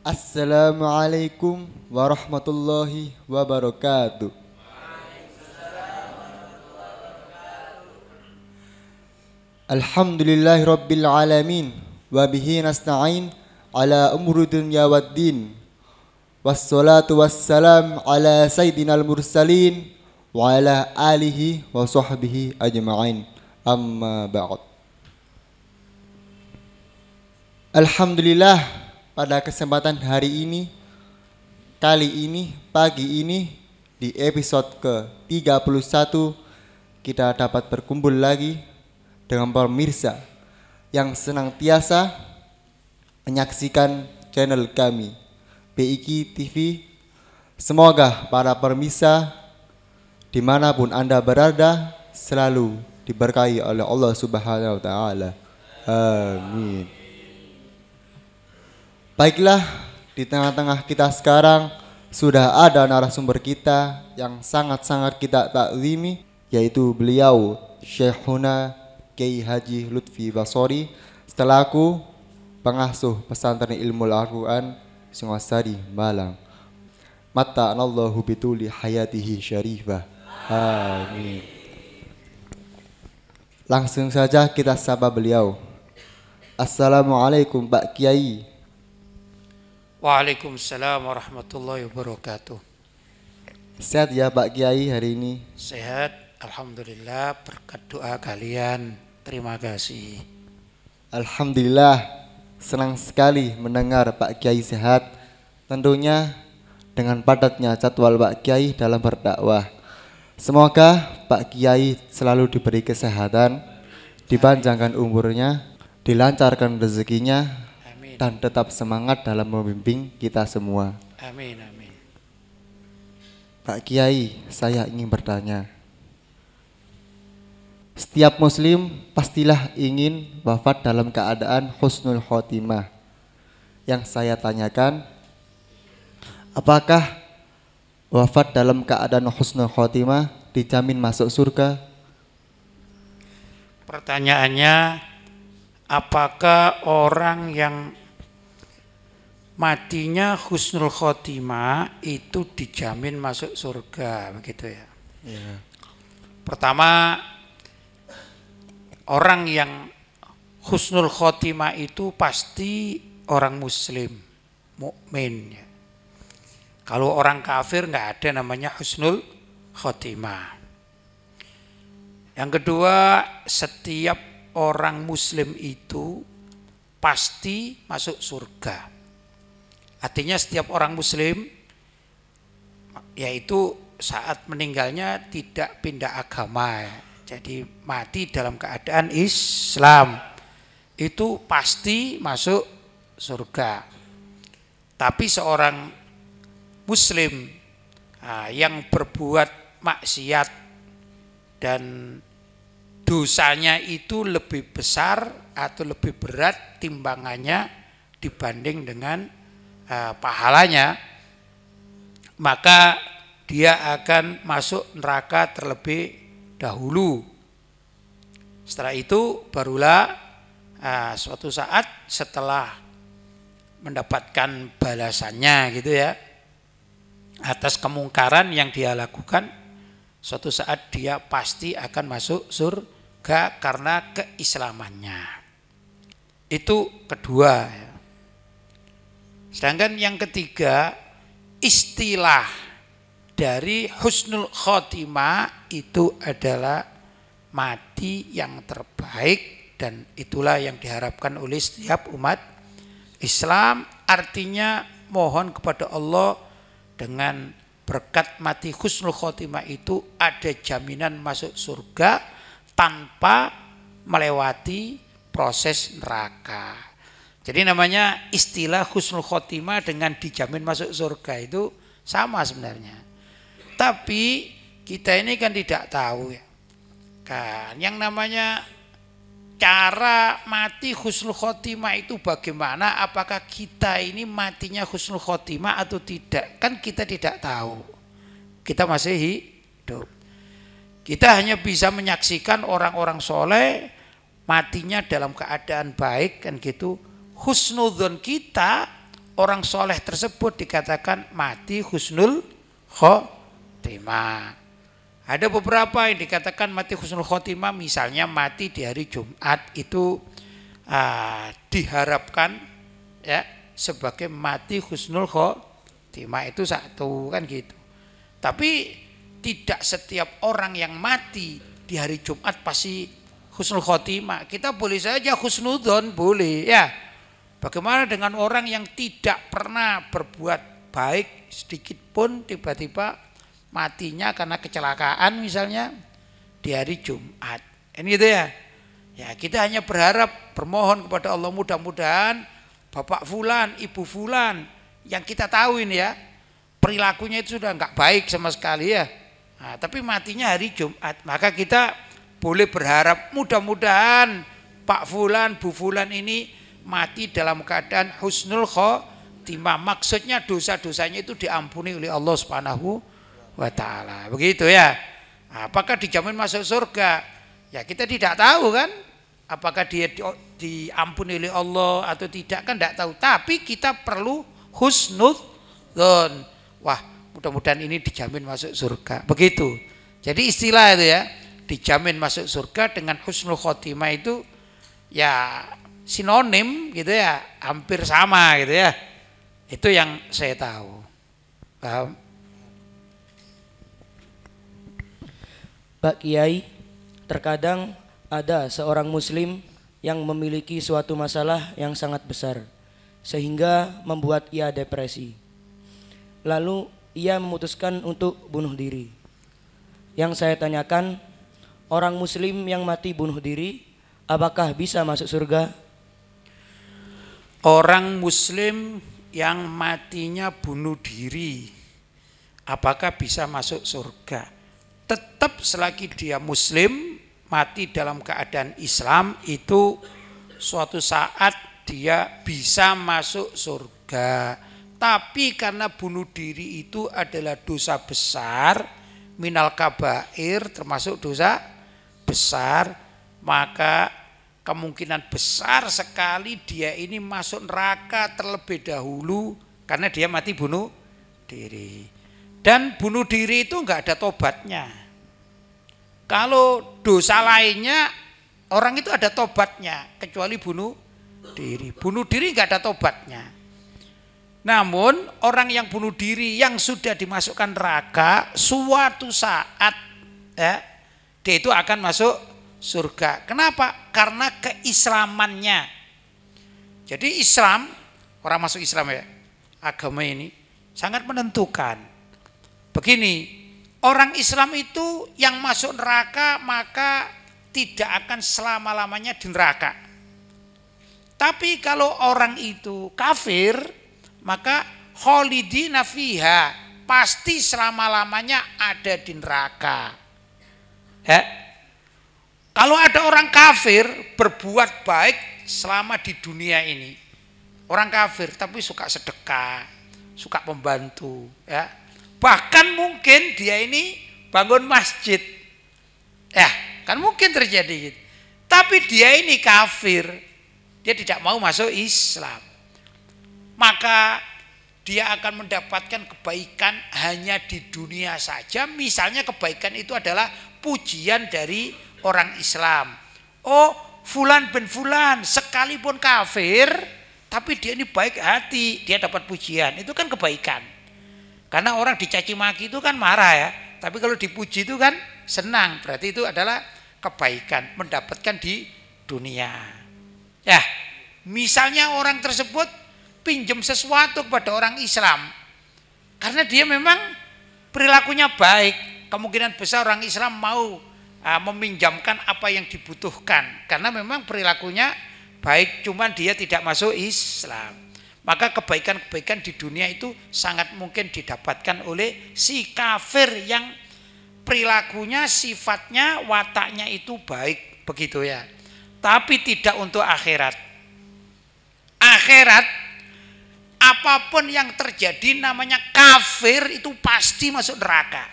Assalamualaikum warahmatullahi wabarakatuh. Alhamdulillahi rabbil alamin wa bihi nasta'in ala umuri dunya waddin. Wassalatu wassalam ala sayyidinal mursalin wa ala alihi wa sahbihi ajma'in. Amma ba'd. Alhamdulillah, pada kesempatan hari ini, kali ini, pagi ini, di episode ke-31 kita dapat berkumpul lagi dengan pemirsa yang senantiasa menyaksikan channel kami BIK TV. Semoga para pemirsa dimanapun Anda berada selalu diberkahi oleh Allah Subhanahu wa Ta'ala. Amin. Baiklah, di tengah-tengah kita sekarang sudah ada narasumber kita yang sangat-sangat kita taklimi, yaitu beliau Syekhuna Kiai Haji Lutfi Basori selaku pengasuh pesantren ilmu Al-Quran Singosari Malang. Mata'anallahu bituli hayatihi syarifah. Amin. Langsung saja kita sapa beliau. Assalamualaikum Pak Kiai. Waalaikumsalam warahmatullahi wabarakatuh. Sehat ya Pak Kiai hari ini? Sehat, alhamdulillah, berkat doa kalian. Terima kasih. Alhamdulillah, senang sekali mendengar Pak Kiai sehat. Tentunya dengan padatnya jadwal Pak Kiai dalam berdakwah. Semoga Pak Kiai selalu diberi kesehatan, dipanjangkan umurnya, dilancarkan rezekinya, Amin. dan tetap semangat dalam membimbing kita semua. Amin, amin. Pak Kiai, saya ingin bertanya. Setiap muslim pastilah ingin wafat dalam keadaan husnul khotimah. Yang saya tanyakan, apakah wafat dalam keadaan husnul khotimah dijamin masuk surga? Pertanyaannya, apakah orang yang matinya husnul khotimah itu dijamin masuk surga, begitu ya? Ya. Pertama, orang yang husnul khotimah itu pasti orang muslim, mukmin. Kalau orang kafir nggak ada namanya husnul khotimah. Yang kedua, setiap orang muslim itu pasti masuk surga. Artinya setiap orang muslim yaitu saat meninggalnya tidak pindah agama. Jadi mati dalam keadaan Islam itu pasti masuk surga. Tapi seorang muslim yang berbuat maksiat dan dosanya itu lebih besar atau lebih berat timbangannya dibanding dengan pahalanya, maka dia akan masuk neraka terlebih dahulu. Setelah itu barulah suatu saat setelah mendapatkan balasannya gitu ya atas kemungkaran yang dia lakukan, suatu saat dia pasti akan masuk surga karena keislamannya. Itu kedua ya. Sedangkan yang ketiga, istilah dari husnul khotimah itu adalah mati yang terbaik, dan itulah yang diharapkan oleh setiap umat Islam. Artinya mohon kepada Allah dengan berkat mati husnul khotimah itu ada jaminan masuk surga tanpa melewati proses neraka. Jadi namanya istilah husnul khotimah dengan dijamin masuk surga itu sama sebenarnya. Tapi kita ini kan tidak tahu ya. Kan yang namanya cara mati husnul khotimah itu bagaimana? Apakah kita ini matinya husnul khotimah atau tidak? Kan kita tidak tahu. Kita masih hidup. Kita hanya bisa menyaksikan orang-orang soleh matinya dalam keadaan baik kan gitu. Husnudzon kita orang soleh tersebut dikatakan mati husnul khotimah. Ada beberapa yang dikatakan mati husnul khotimah, misalnya mati di hari Jumat itu diharapkan ya sebagai mati husnul khotimah, itu satu kan gitu. Tapi tidak setiap orang yang mati di hari Jumat pasti husnul khotimah. Kita boleh saja husnudzon, boleh ya. Bagaimana dengan orang yang tidak pernah berbuat baik sedikit pun, tiba-tiba matinya karena kecelakaan misalnya di hari Jumat. Ini gitu ya. Ya, kita hanya berharap, bermohon kepada Allah mudah-mudahan Bapak Fulan, Ibu Fulan yang kita tahu ini ya, perilakunya itu sudah enggak baik sama sekali ya. Nah, tapi matinya hari Jumat, maka kita boleh berharap mudah-mudahan Pak Fulan, Bu Fulan ini mati dalam keadaan husnul khotimah. Maksudnya dosa-dosanya itu diampuni oleh Allah Subhanahu wa ta'ala. Begitu ya. Apakah dijamin masuk surga? Ya kita tidak tahu kan. Apakah dia diampuni oleh Allah atau tidak kan tidak tahu. Tapi kita perlu husnudzon. Wah, mudah-mudahan ini dijamin masuk surga. Begitu. Jadi istilah itu ya, dijamin masuk surga dengan husnul khotimah itu ya sinonim gitu ya, hampir sama gitu ya. Itu yang saya tahu. Paham? Pak Kiai, terkadang ada seorang muslim yang memiliki suatu masalah yang sangat besar sehingga membuat ia depresi. Lalu ia memutuskan untuk bunuh diri. Yang saya tanyakan, orang muslim yang mati bunuh diri apakah bisa masuk surga? Orang muslim yang matinya bunuh diri apakah bisa masuk surga? Tetap selagi dia muslim, mati dalam keadaan Islam, itu suatu saat dia bisa masuk surga. Tapi karena bunuh diri itu adalah dosa besar, minal kabair, termasuk dosa besar, maka kemungkinan besar sekali dia ini masuk neraka terlebih dahulu karena dia mati bunuh diri. Dan bunuh diri itu enggak ada tobatnya. Kalau dosa lainnya orang itu ada tobatnya, kecuali bunuh diri. Bunuh diri enggak ada tobatnya. Namun orang yang bunuh diri yang sudah dimasukkan neraka, suatu saat ya, dia itu akan masuk surga. Kenapa? Karena keislamannya. Jadi Islam, orang masuk Islam ya, agama ini sangat menentukan. Begini, orang Islam itu yang masuk neraka maka tidak akan selama-lamanya di neraka. Tapi kalau orang itu kafir, maka kholidina fiha, pasti selama-lamanya ada di neraka. Ya. Kalau ada orang kafir berbuat baik selama di dunia ini, orang kafir tapi suka sedekah, suka membantu, ya. Bahkan mungkin dia ini bangun masjid, ya kan mungkin terjadi gitu. Tapi dia ini kafir, dia tidak mau masuk Islam, maka dia akan mendapatkan kebaikan hanya di dunia saja. Misalnya kebaikan itu adalah pujian dari orang Islam. Oh, fulan bin fulan sekalipun kafir, tapi dia ini baik hati, dia dapat pujian, itu kan kebaikan. Karena orang dicaci maki itu kan marah ya, tapi kalau dipuji itu kan senang, berarti itu adalah kebaikan, mendapatkan di dunia. Ya, misalnya orang tersebut pinjam sesuatu kepada orang Islam, karena dia memang perilakunya baik, kemungkinan besar orang Islam mau meminjamkan apa yang dibutuhkan, karena memang perilakunya baik, cuman dia tidak masuk Islam. Maka kebaikan-kebaikan di dunia itu sangat mungkin didapatkan oleh si kafir yang perilakunya, sifatnya, wataknya itu baik, begitu ya. Tapi tidak untuk akhirat. Akhirat, apapun yang terjadi namanya kafir itu pasti masuk neraka.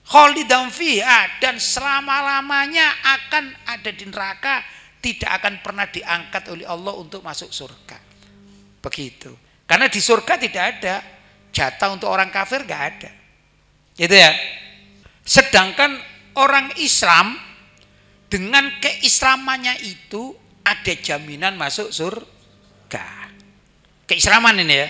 Khalidan fiha, dan selama-lamanya akan ada di neraka, tidak akan pernah diangkat oleh Allah untuk masuk surga. Begitu. Karena di surga tidak ada jatah untuk orang kafir, nggak ada. Gitu ya. Sedangkan orang Islam dengan keislamannya itu ada jaminan masuk surga. Keislaman ini ya.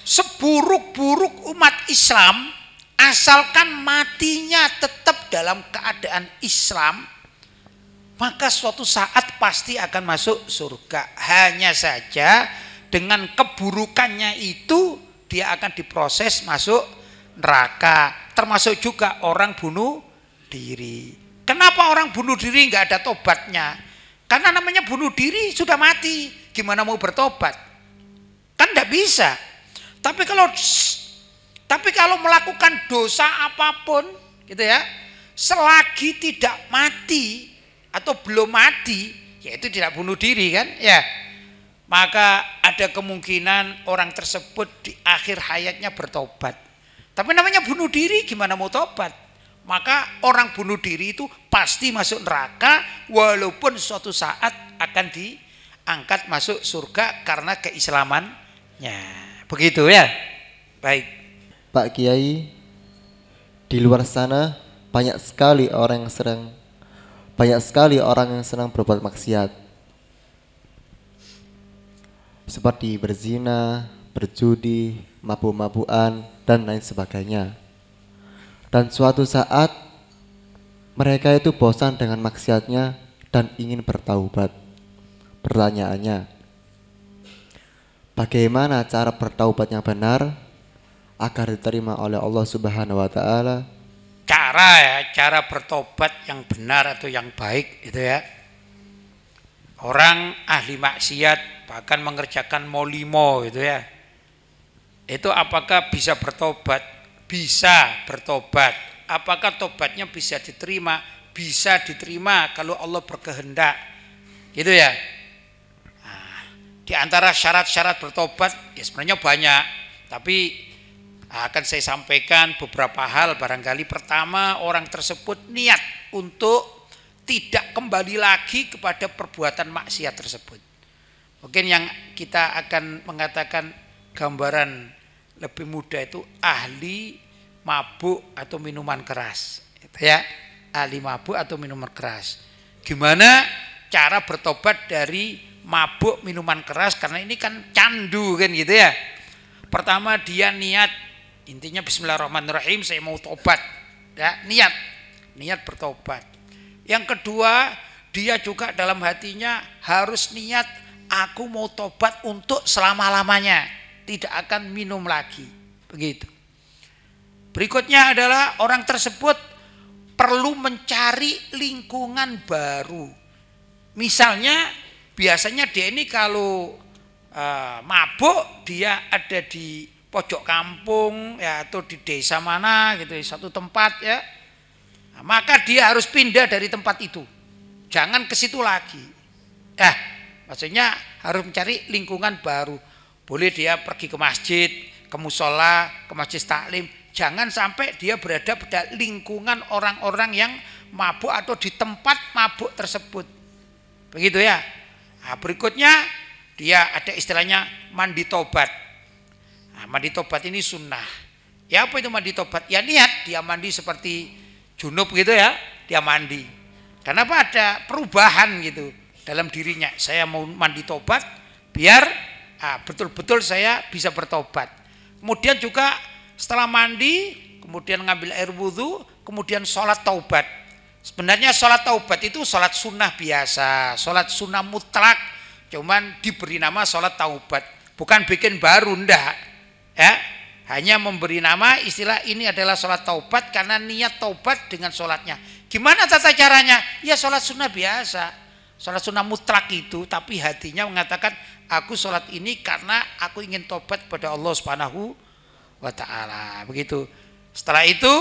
Seburuk-buruk umat Islam, asalkan matinya tetap dalam keadaan Islam, maka suatu saat pasti akan masuk surga. Hanya saja dengan keburukannya itu dia akan diproses masuk neraka. Termasuk juga orang bunuh diri. Kenapa orang bunuh diri nggak ada tobatnya? Karena namanya bunuh diri sudah mati. Gimana mau bertobat? Kan tidak bisa. Tapi kalau melakukan dosa apapun, gitu ya, selagi tidak mati atau belum mati, yaitu tidak bunuh diri kan, ya, maka ada kemungkinan orang tersebut di akhir hayatnya bertobat. Tapi namanya bunuh diri, gimana mau tobat? Maka orang bunuh diri itu pasti masuk neraka, walaupun suatu saat akan diangkat masuk surga karena keislamannya. Begitu ya. Baik. Pak Kiai, di luar sana banyak sekali orang yang senang berbuat maksiat, seperti berzina, berjudi, mabuk-mabukan, dan lain sebagainya. Dan suatu saat mereka itu bosan dengan maksiatnya dan ingin bertaubat. Pertanyaannya, bagaimana cara bertaubat yang benar agar diterima oleh Allah Subhanahu wa taala? Cara bertobat yang benar atau yang baik itu ya. Orang ahli maksiat bahkan mengerjakan molimo itu ya. Itu apakah bisa bertobat? Bisa bertobat. Apakah tobatnya bisa diterima? Bisa diterima kalau Allah berkehendak. Gitu ya. Nah, di antara syarat-syarat bertobat ya sebenarnya banyak, tapi akan saya sampaikan beberapa hal barangkali. Pertama, orang tersebut niat untuk tidak kembali lagi kepada perbuatan maksiat tersebut. Mungkin yang kita akan mengatakan gambaran lebih mudah itu ahli mabuk atau minuman keras. Itu ya, ahli mabuk atau minuman keras. Gimana cara bertobat dari mabuk minuman keras, karena ini kan candu kan gitu ya. Pertama dia niat, intinya bismillahirrahmanirrahim, saya mau tobat. Ya, niat bertobat. Yang kedua, dia juga dalam hatinya harus niat, aku mau tobat untuk selama-lamanya, tidak akan minum lagi. Begitu. Berikutnya adalah orang tersebut perlu mencari lingkungan baru. Misalnya biasanya dia ini kalau mabuk, dia ada di pojok kampung ya, atau di desa mana gitu, satu tempat ya. Nah, maka dia harus pindah dari tempat itu. Jangan ke situ lagi. Maksudnya harus mencari lingkungan baru. Boleh dia pergi ke masjid, ke musola, ke masjid taklim. Jangan sampai dia berada pada lingkungan orang-orang yang mabuk atau di tempat mabuk tersebut. Begitu ya. Nah, berikutnya dia ada istilahnya mandi tobat. Nah, mandi tobat ini sunnah. Ya apa itu mandi tobat? Ya niat dia mandi seperti junub gitu ya, dia mandi. Kenapa ada perubahan gitu dalam dirinya? Saya mau mandi tobat biar betul-betul saya bisa bertobat. Kemudian juga setelah mandi, kemudian ngambil air wudhu, kemudian sholat taubat. Sebenarnya sholat taubat itu sholat sunnah biasa, sholat sunnah mutlak, cuman diberi nama sholat taubat, bukan bikin baru, ndak ya. Hanya memberi nama istilah ini adalah sholat taubat karena niat taubat dengan sholatnya. Gimana tata caranya? Ya sholat sunnah biasa, sholat sunnah mutlak itu, tapi hatinya mengatakan aku sholat ini karena aku ingin taubat pada Allah Subhanahu wa ta'ala. Begitu. Setelah itu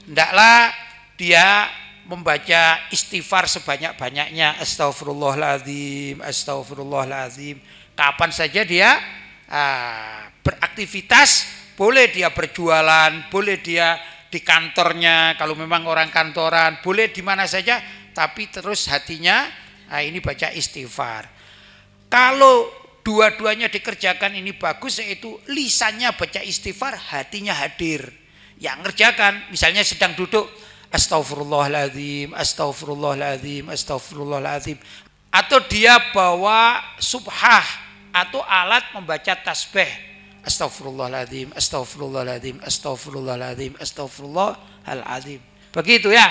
hendaklah dia membaca istighfar sebanyak-banyaknya, astagfirullahaladzim, astagfirullahaladzim. Kapan saja dia beraktivitas, boleh dia berjualan, boleh dia di kantornya, kalau memang orang kantoran, boleh di mana saja, tapi terus hatinya ini baca istighfar. Kalau dua-duanya dikerjakan ini bagus, yaitu lisannya baca istighfar, hatinya hadir. Yang ngerjakan misalnya sedang duduk, astagfirullahaladzim, astagfirullahaladzim, astagfirullahaladzim, atau dia bawa subhah atau alat membaca tasbih, astagfirullahaladzim, astagfirullahaladzim, astagfirullahaladzim, astagfirullahaladzim. Begitu ya.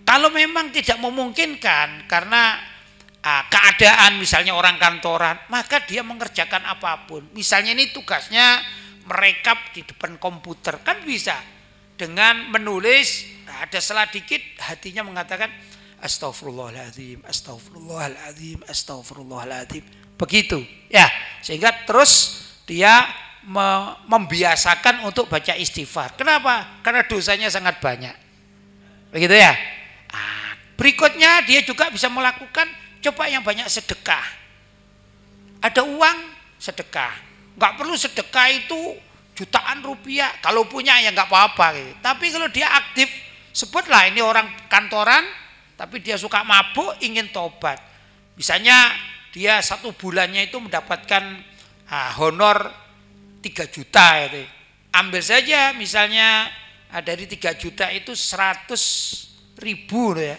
Kalau memang tidak memungkinkan karena keadaan misalnya orang kantoran, maka dia mengerjakan apapun. Misalnya ini tugasnya merekap di depan komputer, kan bisa dengan menulis, ada salah dikit hatinya mengatakan astagfirullahaladzim, astagfirullahaladzim, astagfirullahaladzim. Begitu ya, sehingga terus dia membiasakan untuk baca istighfar. Kenapa? Karena dosanya sangat banyak. Begitu ya. Berikutnya dia juga bisa melakukan, coba yang banyak sedekah. Ada uang, sedekah. Nggak perlu sedekah itu jutaan rupiah. Kalau punya ya nggak apa-apa. Gitu. Tapi kalau dia aktif, sebutlah ini orang kantoran, tapi dia suka mabuk, ingin tobat. Misalnya dia 1 bulannya itu mendapatkan honor 3 juta. Gitu. Ambil saja misalnya dari 3 juta itu 100.000 ya.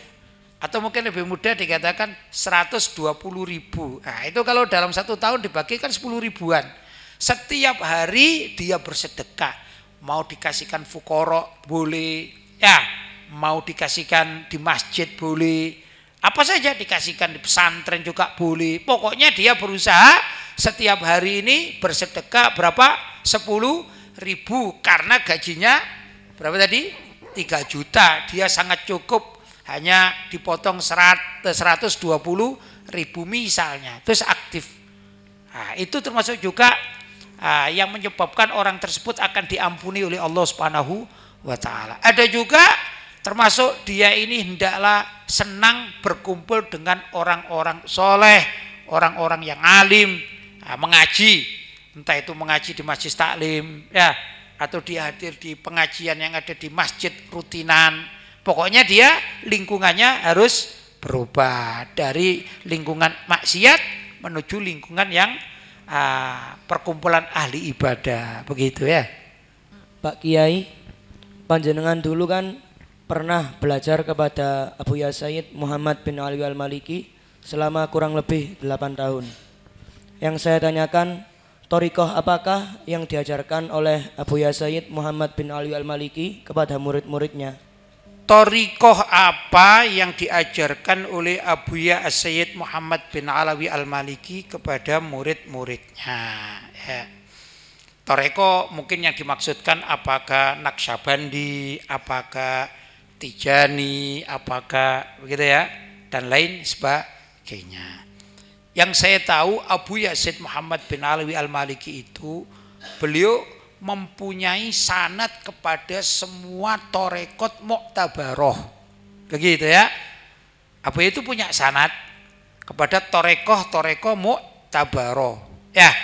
Atau mungkin lebih mudah dikatakan 120.000. Nah itu kalau dalam 1 tahun dibagikan 10 ribuan. Setiap hari dia bersedekah. Mau dikasihkan fukoro boleh. Ya, mau dikasihkan di masjid boleh. Apa saja dikasihkan di pesantren juga boleh. Pokoknya dia berusaha setiap hari ini bersedekah berapa? 10.000. Karena gajinya berapa tadi? 3 juta. Dia sangat cukup. Hanya dipotong 120.000 misalnya, terus aktif. Nah, itu termasuk juga yang menyebabkan orang tersebut akan diampuni oleh Allah Subhanahu wa Ta'ala. Ada juga termasuk dia ini hendaklah senang berkumpul dengan orang-orang soleh, orang-orang yang alim, mengaji, entah itu mengaji di masjid taklim, ya, atau dia hadir di pengajian yang ada di masjid rutinan. Pokoknya dia lingkungannya harus berubah dari lingkungan maksiat menuju lingkungan yang perkumpulan ahli ibadah, begitu ya. Pak Kiai, panjenengan dulu kan pernah belajar kepada Abu Ya Sayyid Muhammad bin Ali Al-Maliki selama kurang lebih 8 tahun. Yang saya tanyakan, thariqah apakah yang diajarkan oleh Abu Ya Sayyid Muhammad bin Ali Al-Maliki kepada murid-muridnya? Thariqah apa yang diajarkan oleh Abu Ya Sayyid Muhammad bin Alawi Al-Maliki kepada murid-muridnya? Ya. Thariqah mungkin yang dimaksudkan apakah Naqsyabandi, apakah Tijani, apakah begitu ya, dan lain sebagainya. Yang saya tahu Abu Ya Sayyid Muhammad bin Alawi Al-Maliki itu beliau mempunyai sanad kepada semua torekot mu'tabaroh, begitu ya. Apa itu punya sanad kepada torekoh mu'tabaroh, ya.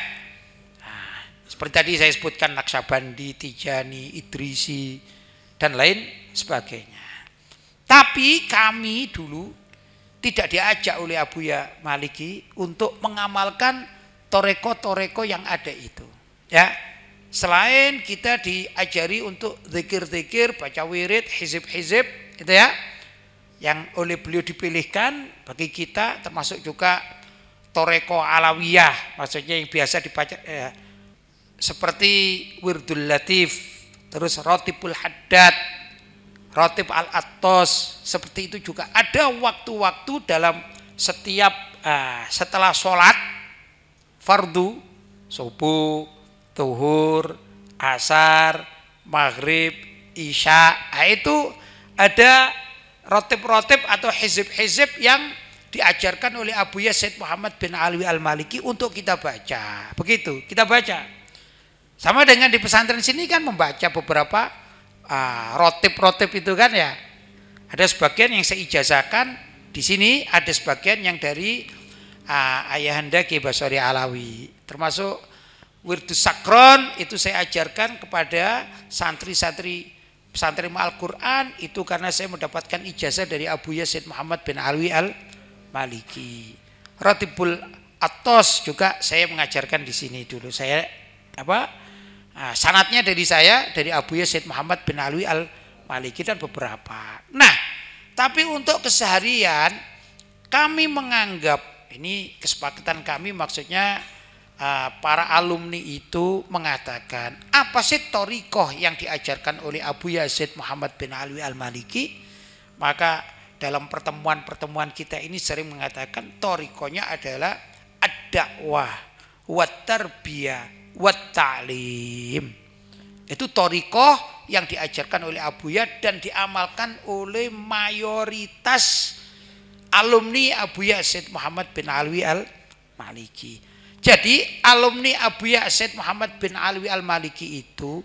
Nah, seperti tadi saya sebutkan Naqsyabandi, Tijani, Idrisi dan lain sebagainya. Tapi kami dulu tidak diajak oleh Abu Ya Maliki untuk mengamalkan toreko-toreko yang ada itu, ya. Selain kita diajari untuk zikir-zikir, baca wirid, hizib-hizib, itu ya, yang oleh beliau dipilihkan bagi kita, termasuk juga toreko alawiyah, maksudnya yang biasa dibaca seperti wirdul latif, terus rotibul haddad, rotib al-attos, seperti itu juga. Ada waktu-waktu dalam setiap setelah sholat fardu, subuh, zuhur, asar, maghrib, isya, itu ada rotib-rotib atau hizib-hizib yang diajarkan oleh Abu Ya Sayyid Muhammad bin Alawi Al-Maliki untuk kita baca. Begitu, kita baca. Sama dengan di pesantren sini kan membaca beberapa rotib-rotib itu kan ya. Ada sebagian yang saya ijazahkan di sini, ada sebagian yang dari ayahanda Ki Basori Alawi. Termasuk Wirdus Sakron itu saya ajarkan kepada santri-santri pesantren Al-Quran itu karena saya mendapatkan ijazah dari Abu Ya Sayyid Muhammad bin Alawi Al-Maliki. Rotibul Atos juga saya mengajarkan di sini dulu. Saya sanadnya dari saya, dari Abuya Said Muhammad bin Alwi Al-Maliki dan beberapa. Nah, tapi untuk keseharian kami menganggap, ini kesepakatan kami, maksudnya para alumni itu mengatakan apa sih thoriqoh yang diajarkan oleh Abuya Said Muhammad bin Alwi Al-Maliki. Maka dalam pertemuan-pertemuan kita ini sering mengatakan thoriqohnya adalah ad-dakwah wat tarbiyah wat ta'lim. Itu thoriqoh yang diajarkan oleh Abuya dan diamalkan oleh mayoritas alumni Abuya Said Muhammad bin Alwi Al-Maliki. Jadi alumni Abuya Said Muhammad bin Alwi Al-Maliki itu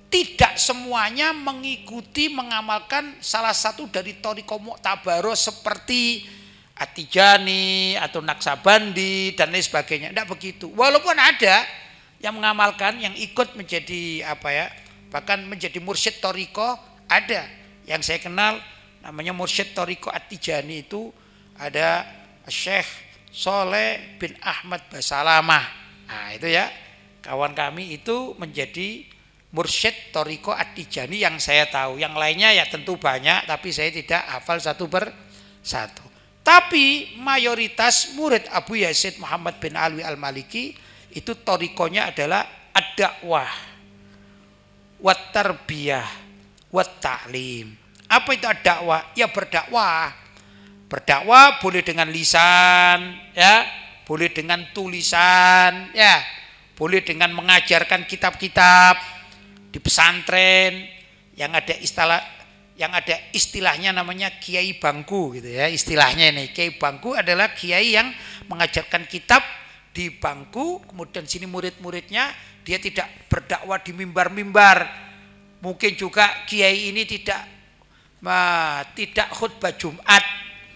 tidak semuanya mengikuti mengamalkan salah satu dari thoriqoh mu'tabaroh seperti At-Tijani atau Naksabandi dan lain sebagainya. Tidak begitu. Walaupun ada yang mengamalkan, yang ikut menjadi bahkan menjadi mursyid thoriqoh, ada. Yang saya kenal namanya mursyid thoriqoh At-Tijani itu ada Syekh Soleh bin Ahmad Basalamah. Nah itu ya, kawan kami itu menjadi mursyid thoriqoh At-Tijani yang saya tahu. Yang lainnya ya tentu banyak, tapi saya tidak hafal satu per satu. Tapi mayoritas murid Abuya Said Muhammad bin Alwi Al-Maliki itu thoriqohnya adalah ad-dakwah wat tarbiyah wat ta'lim. Apa itu ad-dakwah? Ya berdakwah. Berdakwah boleh dengan lisan, ya, boleh dengan tulisan, ya, boleh dengan mengajarkan kitab-kitab di pesantren yang ada istilahnya namanya kiai bangku gitu ya. Istilahnya ini kiai bangku adalah kiai yang mengajarkan kitab di bangku, kemudian sini murid-muridnya, dia tidak berdakwah di mimbar-mimbar. Mungkin juga kiai ini tidak khutbah Jumat,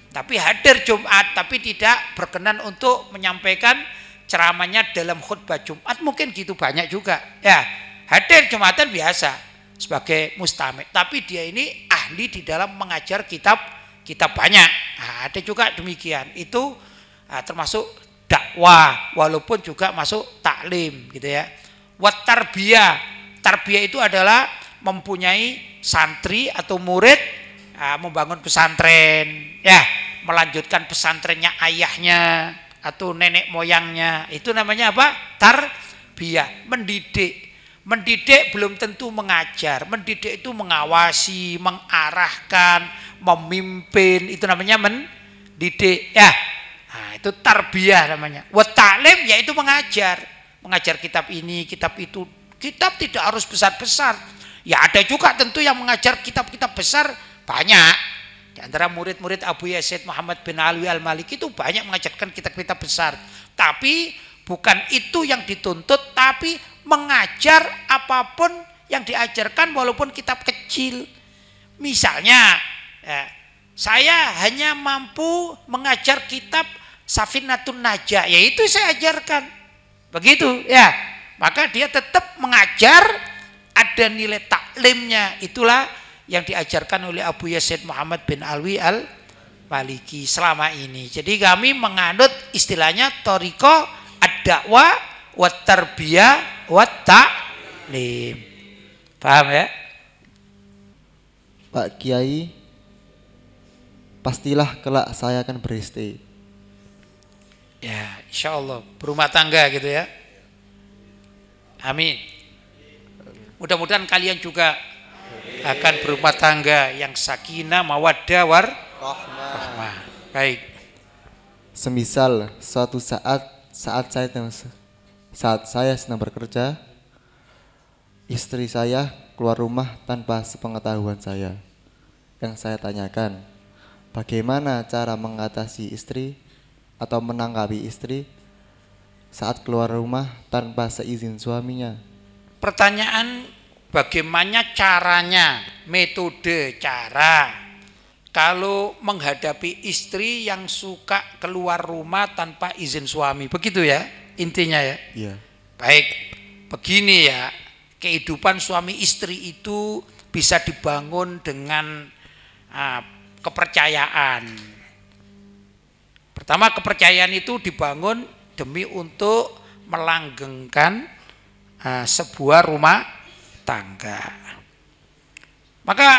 tapi hadir Jumat, tapi tidak berkenan untuk menyampaikan ceramahnya dalam khutbah Jumat. Mungkin gitu banyak juga ya, hadir Jumatan biasa sebagai mustamid, tapi dia ini ahli di dalam mengajar kitab banyak. Nah, ada juga demikian. Itu termasuk dakwah, walaupun juga masuk taklim gitu ya. Wat tarbiyah. Tarbiyah itu adalah mempunyai santri atau murid, membangun pesantren, ya, melanjutkan pesantrennya ayahnya atau nenek moyangnya. Itu namanya apa? Tarbiyah, mendidik. Mendidik belum tentu mengajar. Mendidik itu mengawasi, mengarahkan, memimpin. Itu namanya mendidik. Ya, nah, itu tarbiyah namanya. Wa ta'lim yaitu mengajar. Mengajar kitab ini, kitab itu. Kitab tidak harus besar-besar. Ya ada juga tentu yang mengajar kitab-kitab besar banyak. Di antara murid-murid Abuya Said Muhammad bin Alwi Al-Maliki itu banyak mengajarkan kitab-kitab besar. Tapi bukan itu yang dituntut, tapi mengajar apapun yang diajarkan walaupun kitab kecil. Misalnya saya hanya mampu mengajar kitab Safinatun Najah, yaitu saya ajarkan. Begitu ya. Maka dia tetap mengajar, ada nilai taklimnya. Itulah yang diajarkan oleh Abuya Said Muhammad bin Alwi Al-Maliki selama ini. Jadi kami menganut istilahnya thoriqoh ad-dakwah wat tarbiyah wat ta'lim. Paham ya? Pak Kiai, pastilah kelak saya akan beristri. Ya, insya Allah berumah tangga gitu ya. Amin. Mudah-mudahan kalian juga akan berumah tangga yang sakinah, mawaddah, warahmah. Baik. Semisal suatu saat saya sedang bekerja, istri saya keluar rumah tanpa sepengetahuan saya. Yang saya tanyakan, bagaimana cara mengatasi istri atau menanggapi istri saat keluar rumah tanpa seizin suaminya? Pertanyaan bagaimana caranya, metode, cara kalau menghadapi istri yang suka keluar rumah tanpa izin suami, begitu ya intinya ya. Iya. Baik, begini ya, kehidupan suami istri itu bisa dibangun dengan kepercayaan. Pertama, kepercayaan itu dibangun demi untuk melanggengkan sebuah rumah tangga. Maka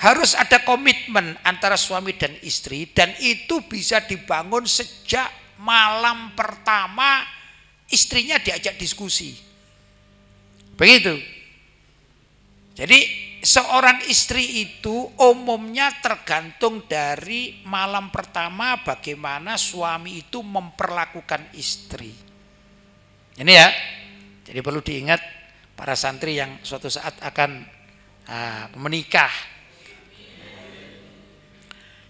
harus ada komitmen antara suami dan istri, dan itu bisa dibangun sejak malam pertama istrinya diajak diskusi. Begitu. Jadi seorang istri itu umumnya tergantung dari malam pertama bagaimana suami itu memperlakukan istri. Ini ya. Jadi perlu diingat para santri yang suatu saat akan menikah.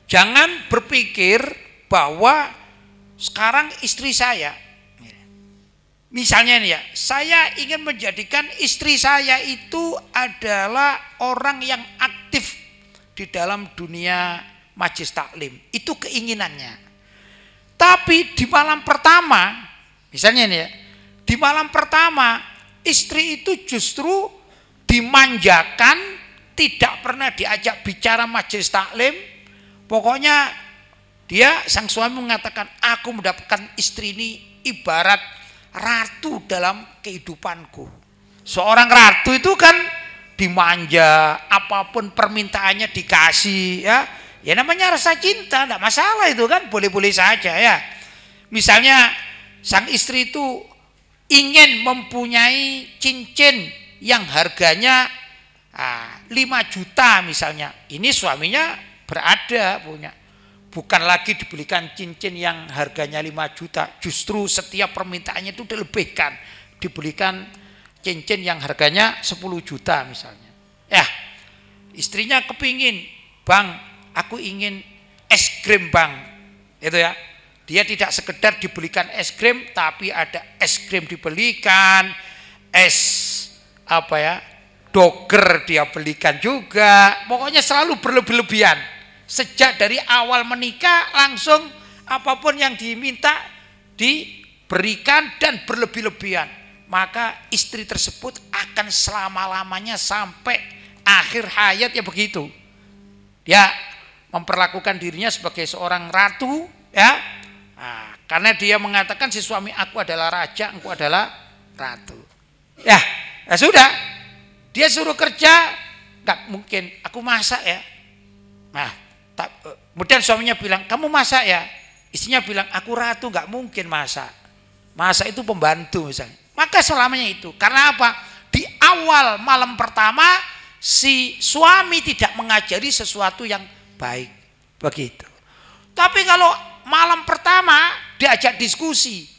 Jangan berpikir bahwa sekarang istri saya, misalnya nih ya, saya ingin menjadikan istri saya itu adalah orang yang aktif di dalam dunia majelis taklim. Itu keinginannya. Tapi di malam pertama, misalnya nih ya, di malam pertama istri itu justru dimanjakan, tidak pernah diajak bicara majelis taklim. Pokoknya dia, sang suami mengatakan, aku mendapatkan istri ini ibarat ratu dalam kehidupanku. Seorang ratu itu kan dimanja, apapun permintaannya dikasih, ya. Ya namanya rasa cinta, tidak masalah itu kan, boleh-boleh saja ya. Misalnya sang istri itu ingin mempunyai cincin yang harganya 5 juta misalnya. Ini suaminya berada punya. Bukan lagi dibelikan cincin yang harganya 5 juta. Justru setiap permintaannya itu dilebihkan. Dibelikan cincin yang harganya 10 juta misalnya. Ya, istrinya kepingin, bang, aku ingin es krim bang. Itu ya. Dia tidak sekedar dibelikan es krim, tapi ada es krim dibelikan, es doger dia belikan juga. Pokoknya selalu berlebih-lebihan. Sejak dari awal menikah langsung apapun yang diminta diberikan dan berlebih-lebihan. Maka istri tersebut akan selama-lamanya sampai akhir hayat ya begitu. Dia memperlakukan dirinya sebagai seorang ratu ya. Karena dia mengatakan si suami aku adalah raja, engkau adalah ratu. Ya sudah. Dia suruh kerja, nggak mungkin. Aku masak ya. Nah, kemudian suaminya bilang, kamu masak ya? Istrinya bilang, aku ratu, nggak mungkin masak. Masak itu pembantu misalnya. Maka selamanya itu. Karena apa? Di awal malam pertama si suami tidak mengajari sesuatu yang baik. Begitu. Tapi kalau malam pertama diajak diskusi.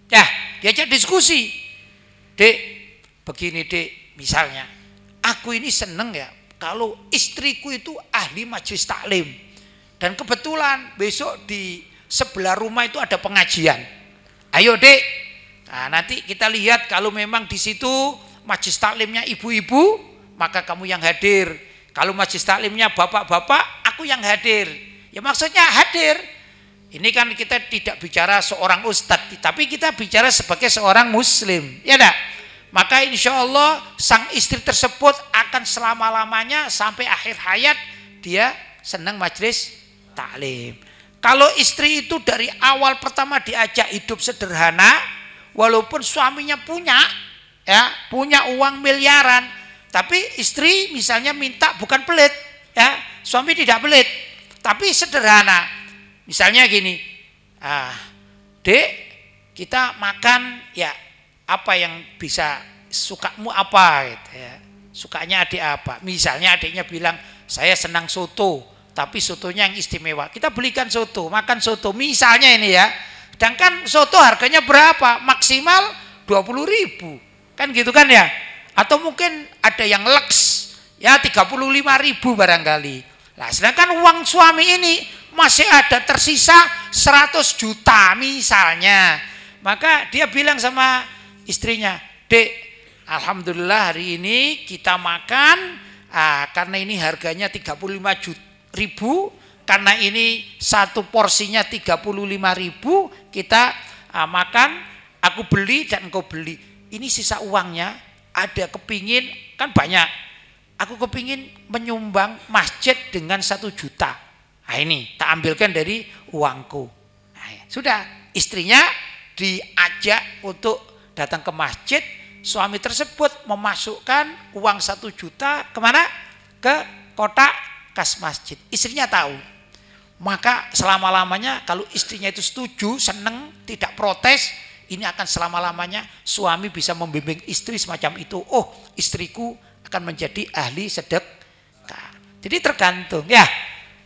Ya, diajak diskusi. Dek, begini dek, misalnya, aku ini seneng ya kalau istriku itu ahli majelis taklim. Dan kebetulan besok di sebelah rumah itu ada pengajian. Ayo dek, nah, nanti kita lihat kalau memang di situ majelis taklimnya ibu-ibu, maka kamu yang hadir. Kalau majelis taklimnya bapak-bapak, aku yang hadir. Ya maksudnya hadir. Ini kan kita tidak bicara seorang ustadz, tapi kita bicara sebagai seorang muslim. Ya enggak? Maka insya Allah sang istri tersebut akan selama-lamanya sampai akhir hayat dia senang majelis taklim. Kalau istri itu dari awal pertama diajak hidup sederhana, walaupun suaminya punya uang miliaran, tapi istri misalnya minta bukan pelit, ya suami tidak pelit, tapi sederhana. Misalnya gini, dek kita makan ya apa yang bisa sukamu apa gitu ya. Sukanya adik apa? Misalnya adiknya bilang saya senang soto, tapi sotonya yang istimewa. Kita belikan soto, makan soto misalnya ini ya. Sedangkan soto harganya berapa? Maksimal 20.000. Kan gitu kan ya? Atau mungkin ada yang leks ya 35.000 barangkali. Nah, sedangkan uang suami ini masih ada tersisa 100 juta misalnya. Maka dia bilang sama istrinya, dek, alhamdulillah hari ini kita makan karena ini harganya 35.000, karena ini satu porsinya 35.000, kita makan, aku beli dan engkau beli. Ini sisa uangnya, ada kepingin, kan banyak, aku kepingin menyumbang masjid dengan 1 juta. Nah ini tak ambilkan dari uangku. Sudah, istrinya diajak untuk datang ke masjid. Suami tersebut memasukkan uang 1 juta kemana? Ke kotak kas masjid. Istrinya tahu. Maka selama-lamanya kalau istrinya itu setuju, seneng, tidak protes, ini akan selama-lamanya suami bisa membimbing istri semacam itu. Oh, istriku akan menjadi ahli sedekah. Jadi tergantung ya.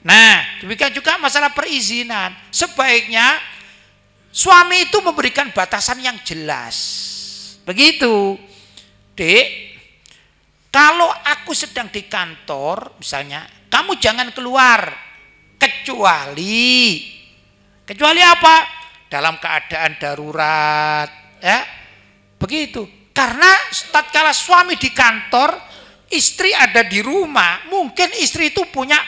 Nah, demikian juga masalah perizinan. Sebaiknya suami itu memberikan batasan yang jelas. Begitu, Dek, kalau aku sedang di kantor, misalnya, kamu jangan keluar, kecuali apa? Dalam keadaan darurat, ya, begitu. Karena tatkala suami di kantor, istri ada di rumah, mungkin istri itu punya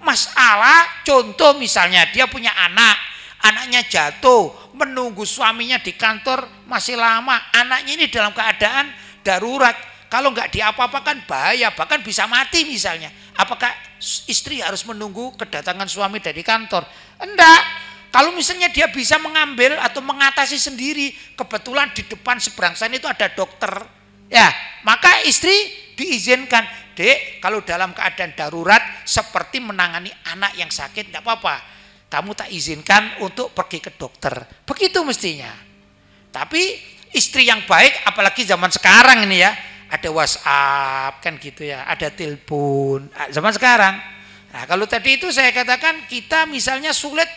masalah. Contoh misalnya dia punya anak, anaknya jatuh, menunggu suaminya di kantor masih lama, anaknya ini dalam keadaan darurat, kalau nggak diapa-apakan bahaya, bahkan bisa mati misalnya. Apakah istri harus menunggu kedatangan suami dari kantor? Enggak. Kalau misalnya dia bisa mengambil atau mengatasi sendiri, kebetulan di depan seberang sana itu ada dokter, ya, maka istri diizinkan, Dek, kalau dalam keadaan darurat seperti menangani anak yang sakit, enggak apa-apa, kamu tak izinkan untuk pergi ke dokter. Begitu mestinya. Tapi istri yang baik, apalagi zaman sekarang ini ya, ada WhatsApp kan gitu ya, ada telepon zaman sekarang. Nah, kalau tadi itu saya katakan kita misalnya sulit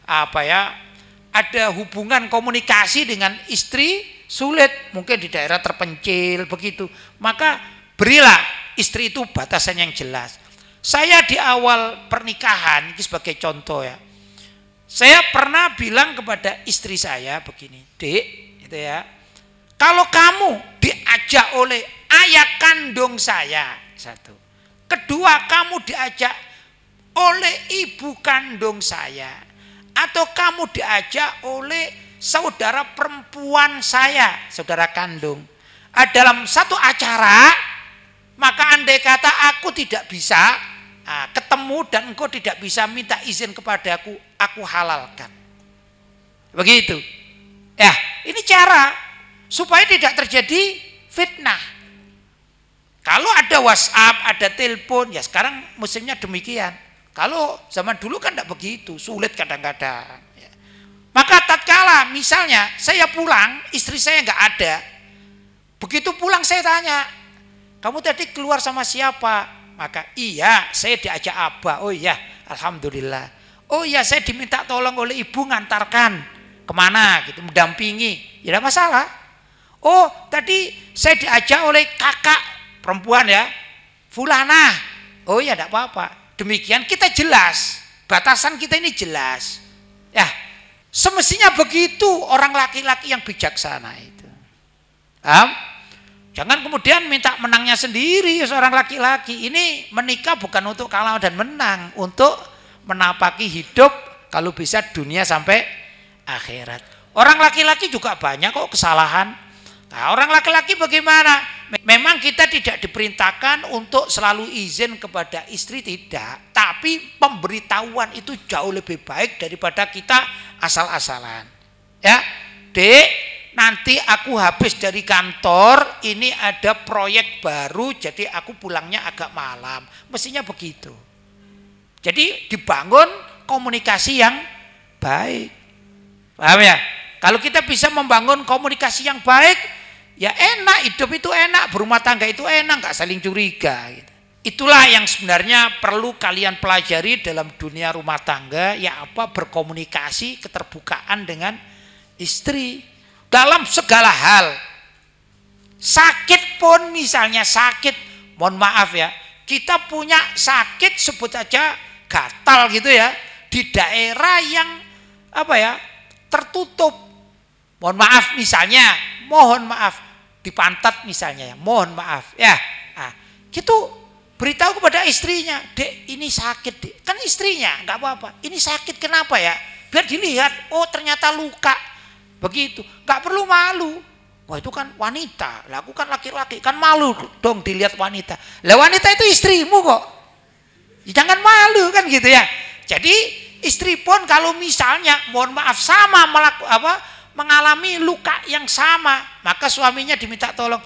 ada hubungan komunikasi dengan istri sulit, mungkin di daerah terpencil begitu, maka berilah istri itu batasan yang jelas. Saya di awal pernikahan, ini sebagai contoh ya, saya pernah bilang kepada istri saya begini, Dek, gitu ya, kalau kamu diajak oleh ayah kandung saya, satu, kedua kamu diajak oleh ibu kandung saya, atau kamu diajak oleh saudara perempuan saya, saudara kandung, dalam satu acara, maka andai kata aku tidak bisa ketemu dan engkau tidak bisa minta izin kepadaku, aku halalkan. Begitu. Ya, ini cara supaya tidak terjadi fitnah. Kalau ada WhatsApp, ada telepon, ya sekarang musimnya demikian. Kalau zaman dulu kan tidak begitu, sulit kadang-kadang. Ya. Maka tatkala misalnya saya pulang, istri saya nggak ada, begitu pulang saya tanya, kamu tadi keluar sama siapa? Maka iya, saya diajak Abah. Oh iya, alhamdulillah. Oh iya, saya diminta tolong oleh ibu ngantarkan kemana gitu, mendampingi. Ya tidak masalah. Oh tadi saya diajak oleh kakak perempuan ya, Fulana. Oh iya, tidak apa-apa. Demikian kita jelas, batasan kita ini jelas. Ya, semestinya begitu orang laki-laki yang bijaksana itu. Jangan kemudian minta menangnya sendiri seorang laki-laki. Ini menikah bukan untuk kalah dan menang, untuk menapaki hidup kalau bisa dunia sampai akhirat. Orang laki-laki juga banyak kok kesalahan. Nah, orang laki-laki bagaimana? Memang kita tidak diperintahkan untuk selalu izin kepada istri, tidak. Tapi pemberitahuan itu jauh lebih baik daripada kita asal-asalan. Ya, Dek, nanti aku habis dari kantor, ini ada proyek baru, jadi aku pulangnya agak malam. Mestinya begitu. Jadi dibangun komunikasi yang baik. Paham ya? Kalau kita bisa membangun komunikasi yang baik, ya enak, hidup itu enak, berumah tangga itu enak, nggak saling curiga. Gitu. Itulah yang sebenarnya perlu kalian pelajari dalam dunia rumah tangga, ya apa, berkomunikasi, keterbukaan dengan istri dalam segala hal. Sakit pun misalnya sakit, mohon maaf ya, kita punya sakit sebut aja gatal gitu ya, di daerah yang tertutup. Mohon maaf misalnya, mohon maaf di pantat misalnya ya, mohon maaf ya. Nah, gitu beritahu kepada istrinya, Dek ini sakit, Dek. Kan istrinya nggak apa-apa. Ini sakit kenapa ya? Biar dilihat, oh ternyata luka. Begitu, nggak perlu malu. Wah itu kan wanita, lah aku kan laki-laki, kan malu dong dilihat wanita. Lah wanita itu istrimu kok. Jangan malu kan gitu ya. Jadi Istri pun kalau misalnya mohon maaf sama mengalami luka yang sama, maka suaminya diminta tolong,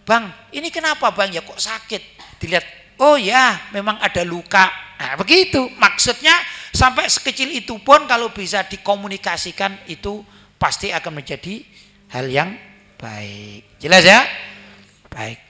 "Bang, ini kenapa Bang ya kok sakit?" Dilihat, "Oh ya, memang ada luka." Nah, begitu. Maksudnya sampai sekecil itu pun kalau bisa dikomunikasikan itu pasti akan menjadi hal yang baik. Jelas ya? Baik.